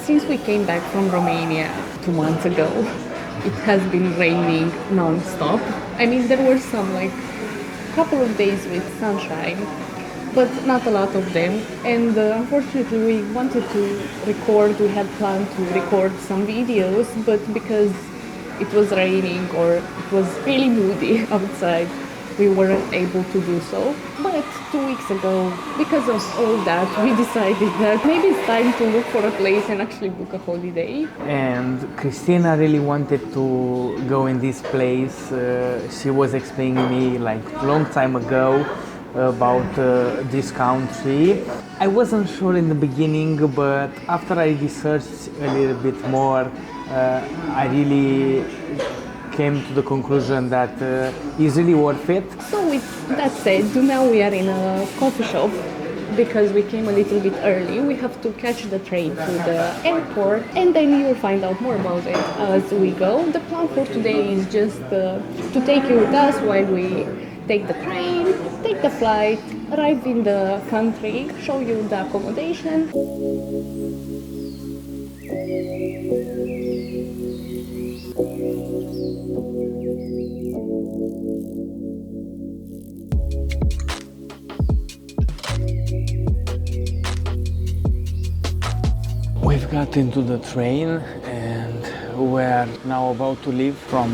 Since we came back from Romania 2 months ago, it has been raining non-stop. I mean, there were some couple of days with sunshine, but not a lot of them. And unfortunately, we wanted to record, we had planned to record some videos, but because it was raining or it was really moody outside, we weren't able to do so. But 2 weeks ago, because of all that, we decided that maybe it's time to look for a place and actually book a holiday. And Christina really wanted to go in this place. She was explaining me a long time ago about this country. I wasn't sure in the beginning, but after I researched a little bit more, I really came to the conclusion that it's really worth it. So with that said, now we are in a coffee shop because we came a little bit early. We have to catch the train to the airport, and then you will find out more about it as we go. The plan for today is just to take you with us while we take the train, take the flight, arrive in the country, show you the accommodation. We've got into the train and we're now about to leave from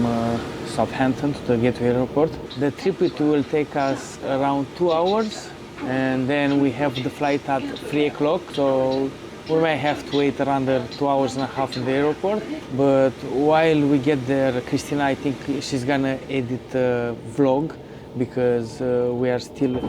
Southampton to the Gateway Airport. The trip will take us around 2 hours, and then we have the flight at 3 o'clock, so we might have to wait around 2 hours and a half in the airport. But while we get there, Christina, I think she's gonna edit a vlog because we are still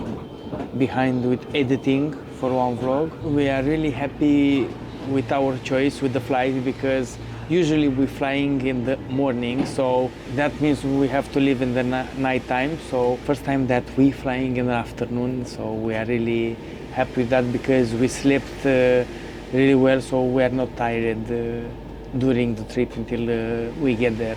behind with editing for one vlog. We are really happy with our choice with the flight because usually we're flying in the morning, so that means we have to leave in the night time. So first time that we flying in the afternoon, so we are really happy with that because we slept really well, so we are not tired during the trip until we get there.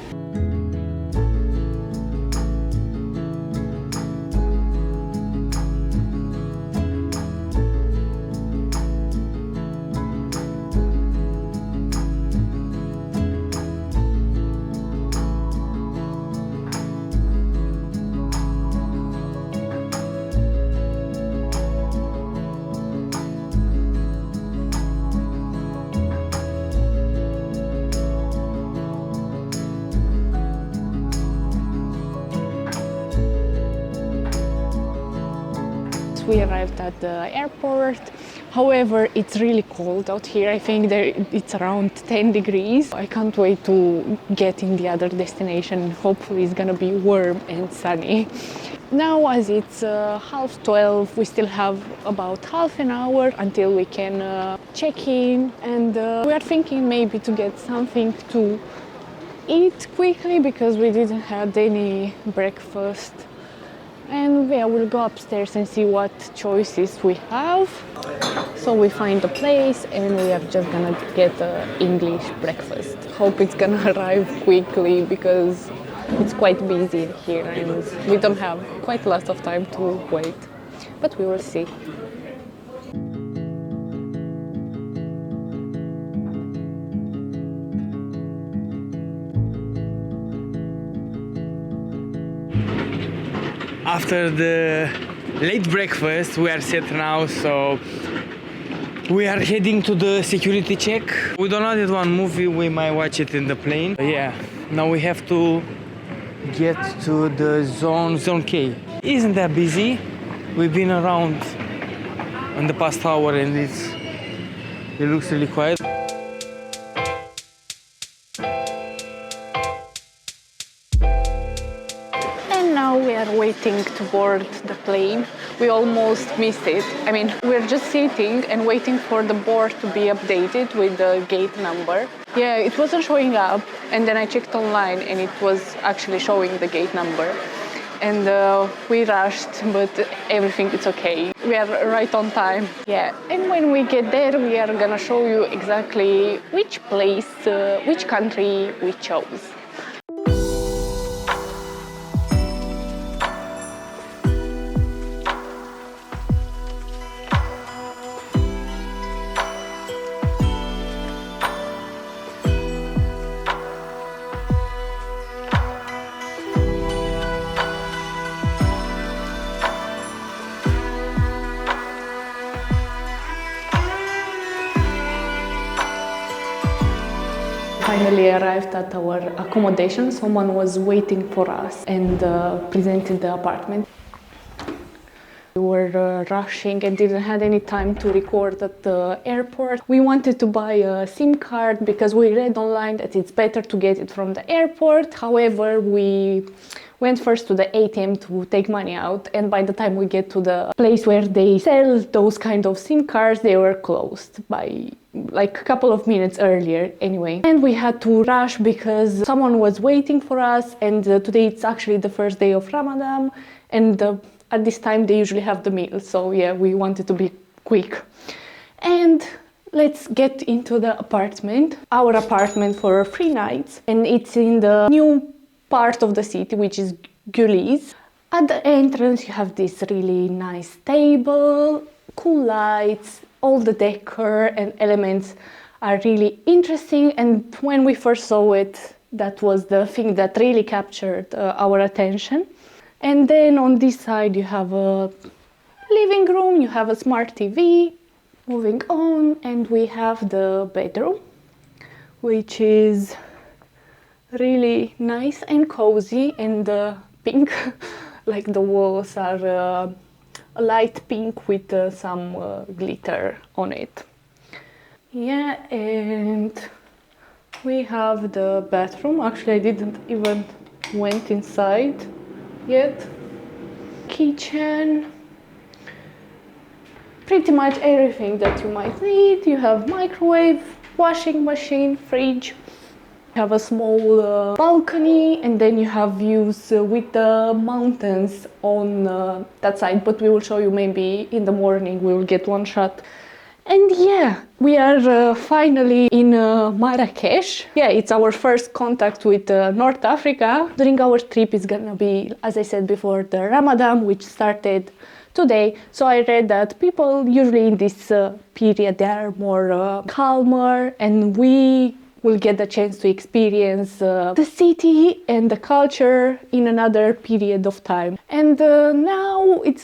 We arrived at the airport. However, it's really cold out here. I think it's around 10 degrees. I can't wait to get in the other destination. Hopefully it's gonna be warm and sunny. Now, as it's 11:30, we still have about half an hour until we can check in, and we are thinking maybe to get something to eat quickly because we didn't have any breakfast. And yeah, we'll go upstairs and see what choices we have. So we find a place and we are just gonna get English breakfast. Hope it's gonna arrive quickly because it's quite busy here and we don't have quite a lot of time to wait. But we will see. After the late breakfast, we are set now, so we are heading to the security check. We downloaded one movie, we might watch it in the plane. Yeah, now we have to get to the zone K. Isn't that busy? We've been around in the past hour and it looks really quiet. And now we are waiting waiting to board the plane. We almost missed it. I mean, we're just sitting and waiting for the board to be updated with the gate number. Yeah, it wasn't showing up, and then I checked online and it was actually showing the gate number. And we rushed, but everything is okay. We are right on time. Yeah, and when we get there, we are gonna show you exactly which place, which country we chose. Finally arrived at our accommodation. Someone was waiting for us and presented the apartment. We were rushing and didn't have any time to record at the airport. We wanted to buy a SIM card because we read online that it's better to get it from the airport. However, we went first to the ATM to take money out, and by the time we get to the place where they sell those kind of SIM cards, they were closed by like a couple of minutes earlier anyway. And we had to rush because someone was waiting for us, and today it's actually the first day of Ramadan, and at this time they usually have the meal, so yeah, we wanted to be quick. And let's get into the apartment. Our apartment for 3 nights, and it's in the new part of the city, which is Güliz. At the entrance you have this really nice table, cool lights, all the decor and elements are really interesting, and when we first saw it, that was the thing that really captured our attention. And then on this side you have a living room, you have a smart TV. Moving on, and we have the bedroom, which is really nice and cozy and pink. Like the walls are a light pink with some glitter on it. Yeah, and we have the bathroom. Actually, I didn't even went inside yet. Kitchen. Pretty much everything that you might need. You have microwave, washing machine, fridge. You have a small balcony, and then you have views with the mountains on that side, but we will show you maybe in the morning. We will get one shot. And yeah, we are finally in Marrakech. Yeah, it's our first contact with North Africa. During our trip is gonna be, as I said before, the Ramadan, which started today. So I read that people usually in this period, they are more calmer, and we will get the chance to experience the city and the culture in another period of time. And now it's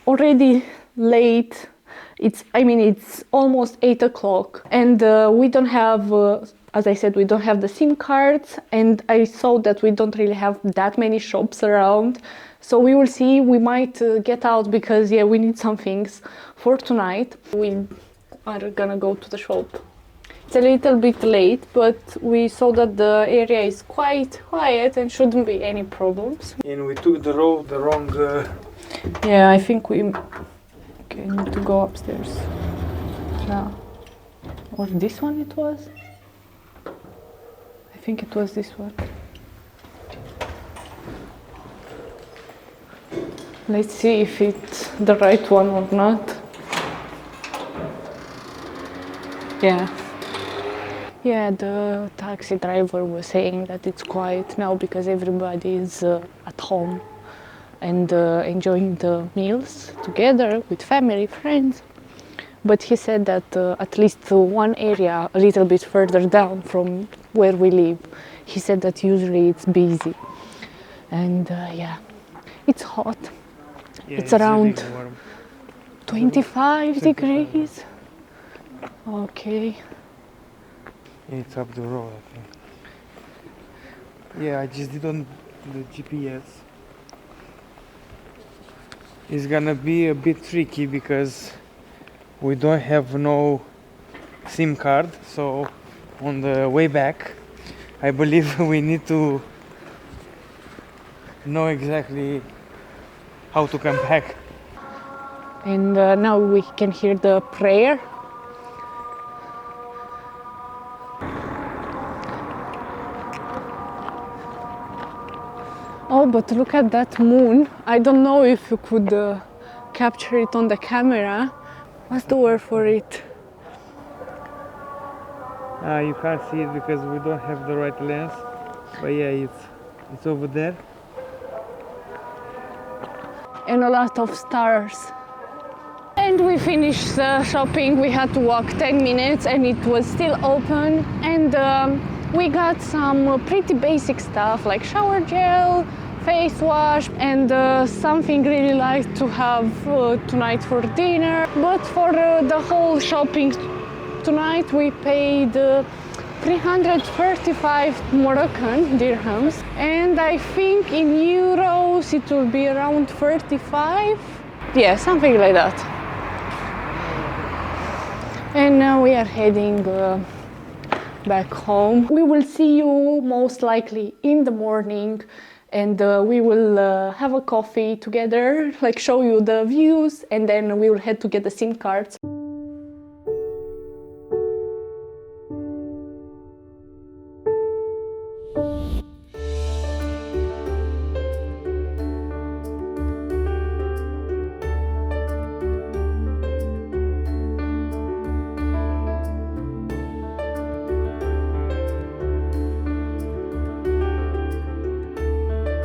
already late. It's almost 8 o'clock, and we don't have, as I said, we don't have the SIM cards, and I saw that we don't really have that many shops around. So we will see, we might get out because yeah, we need some things for tonight. We are gonna go to the shop. It's a little bit late, but we saw that the area is quite quiet and shouldn't be any problems. And we took the wrong... Yeah, I think we need to go upstairs now. Or this one it was? I think it was this one. Let's see if it's the right one or not. Yeah, the taxi driver was saying that it's quiet now because everybody is at home and enjoying the meals together with family, friends. But he said that at least one area a little bit further down from where we live, he said that usually it's busy. And yeah, it's hot. Yeah, it's around really warm. 25 degrees. Okay. It's up the road, I think. Yeah, I just did on the GPS. It's gonna be a bit tricky because we don't have no SIM card, so on the way back I believe we need to know exactly how to come back. And now we can hear the prayer. Oh, but look at that moon. I don't know if you could capture it on the camera. What's the word for it? You can't see it because we don't have the right lens. But yeah, it's over there. And a lot of stars. And we finished shopping. We had to walk 10 minutes and it was still open. And we got some pretty basic stuff like shower gel, face wash, and something really light to have tonight for dinner. But for the whole shopping tonight we paid 335 Moroccan dirhams, and I think in euros it will be around 35. Yeah, something like that. And now we are heading back home. We will see you most likely in the morning, and we will have a coffee together, like show you the views, and then we will head to get the SIM cards.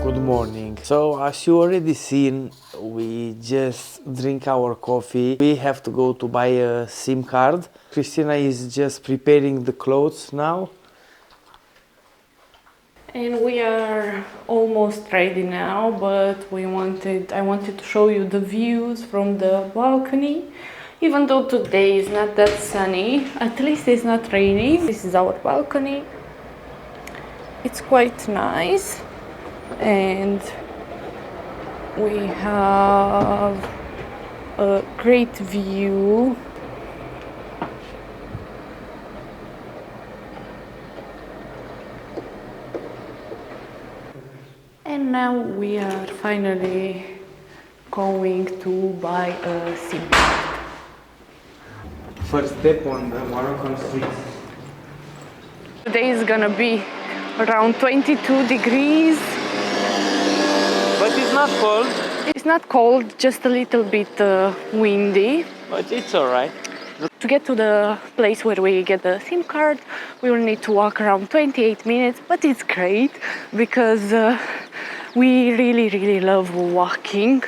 Good morning. So as you already seen, we just drink our coffee. We have to go to buy a SIM card. Christina is just preparing the clothes now. And we are almost ready now, but I wanted to show you the views from the balcony. Even though today is not that sunny, at least it's not raining. This is our balcony. It's quite nice. And we have a great view. And now we are finally going to buy a SIM card. First step on the Moroccan streets. Today is gonna be around 22 degrees. But it's not cold. It's not cold, just a little bit windy. But it's alright. To get to the place where we get the SIM card, we will need to walk around 28 minutes, but it's great because we really love walking.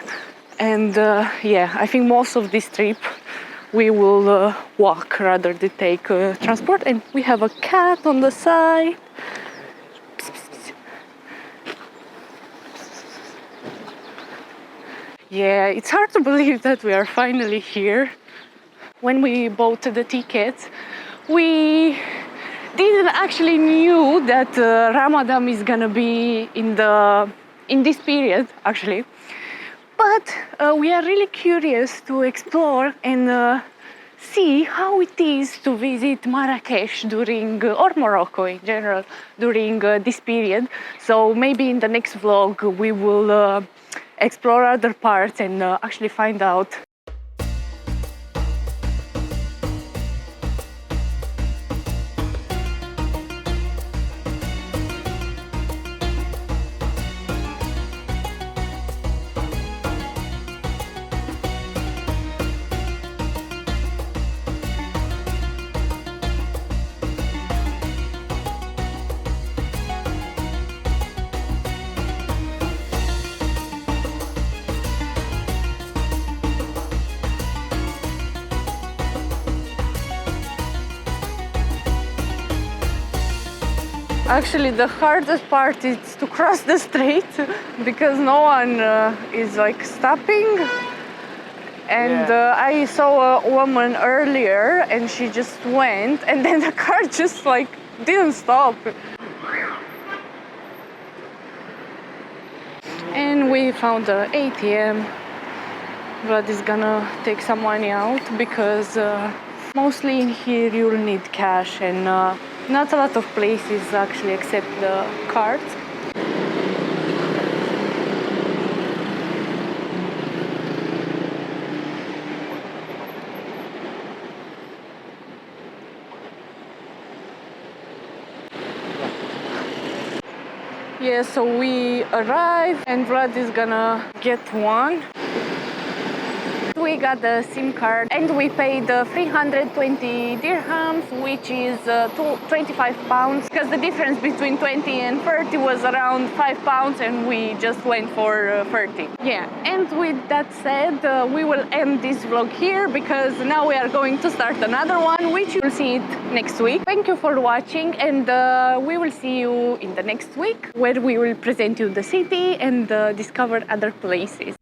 And yeah, I think most of this trip we will walk rather than take transport. And we have a cat on the side. Yeah, it's hard to believe that we are finally here. When we bought the tickets, we didn't actually knew that Ramadan is gonna be in this period actually. But we are really curious to explore and see how it is to visit Marrakech or Morocco in general during this period. So maybe in the next vlog we will explore other parts and actually find out. Actually, the hardest part is to cross the street because no one is like stopping. And I saw a woman earlier and she just went, and then the car just like didn't stop. And we found the ATM. Vlad is gonna take some money out because mostly in here you'll need cash, and not a lot of places actually accept the cards. Yeah, so we arrived and Vlad is gonna get one. We got the SIM card and we paid 320 dirhams, which is 25 pounds, because the difference between 20 and 30 was around 5 pounds and we just went for 30. Yeah, and with that said, we will end this vlog here because now we are going to start another one, which you will see it next week. Thank you for watching, and we will see you in the next week where we will present you the city and discover other places.